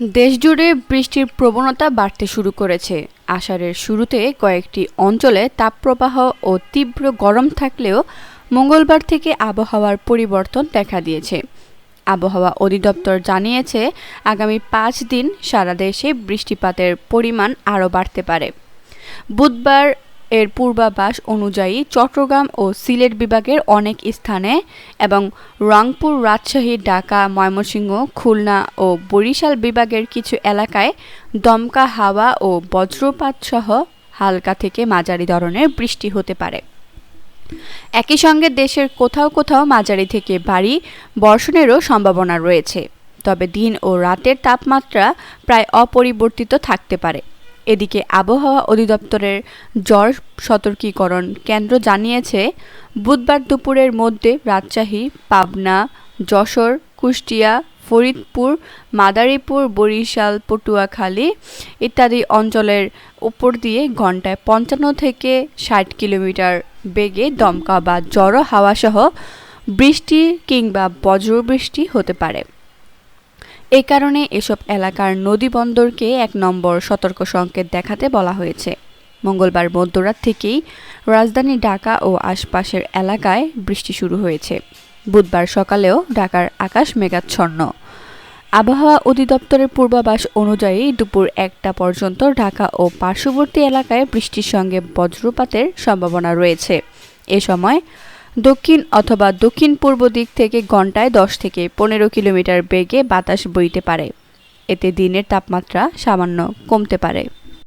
দেশজুড়ে বৃষ্টির প্রবণতা বাড়তে শুরু করেছে। আষাঢ়ের শুরুতে কয়েকটি অঞ্চলে তাপপ্রবাহ ও তীব্র গরম থাকলেও মঙ্গলবার থেকে আবহাওয়ার পরিবর্তন দেখা দিয়েছে। আবহাওয়া অধিদপ্তর জানিয়েছে, আগামী 5 দিন সারা দেশে বৃষ্টিপাতের পরিমাণ আরও বাড়তে পারে। বুধবার এর পূর্বাভাস অনুযায়ী চট্টগ্রাম ও সিলেট বিভাগের অনেক স্থানে এবং রংপুর, রাজশাহী, ঢাকা, ময়মনসিংহ, খুলনা ও বরিশাল বিভাগের কিছু এলাকায় দমকা হাওয়া ও বজ্রপাত সহ হালকা থেকে মাঝারি ধরনের বৃষ্টি হতে পারে। একই সঙ্গে দেশের কোথাও কোথাও মাঝারি থেকে ভারী বর্ষণেরও সম্ভাবনা রয়েছে। তবে দিন ও রাতের তাপমাত্রা প্রায় অপরিবর্তিত থাকতে পারে। এদিকে আবহাওয়া অধিদপ্তরের ঝড় সতর্কীকরণ কেন্দ্র জানিয়েছে, বুধবার দুপুরের মধ্যে রাজশাহী, পাবনা, যশোর, কুষ্টিয়া, ফরিদপুর, মাদারীপুর, বরিশাল, পটুয়াখালী ইত্যাদি অঞ্চলের উপর দিয়ে ঘন্টায় 55 থেকে 60 কিলোমিটার বেগে দমকা বা ঝড়ো হাওয়াসহ বৃষ্টি কিংবা বজ্রবৃষ্টি হতে পারে। এ কারণে এসব এলাকার নদী-বন্দরকে 1 নম্বর সতর্ক সংকেত দেখাতে বলা হয়েছে। মঙ্গলবার মধ্যরাত থেকেই রাজধানী ঢাকা ও আশপাশের এলাকায় বৃষ্টি শুরু হয়েছে। বুধবার সকালেও ঢাকার আকাশ মেঘাচ্ছন্ন। আবহাওয়া অধিদপ্তরের পূর্বাভাস অনুযায়ী দুপুর 1টা পর্যন্ত ঢাকা ও পার্শ্ববর্তী এলাকায় বৃষ্টির সঙ্গে বজ্রপাতের সম্ভাবনা রয়েছে। এ সময় দক্ষিণ অথবা দক্ষিণ পূর্ব দিক থেকে ঘন্টায় 10 থেকে 15 কিলোমিটার বেগে বাতাস বইতে পারে। এতে দিনের তাপমাত্রা সামান্য কমতে পারে।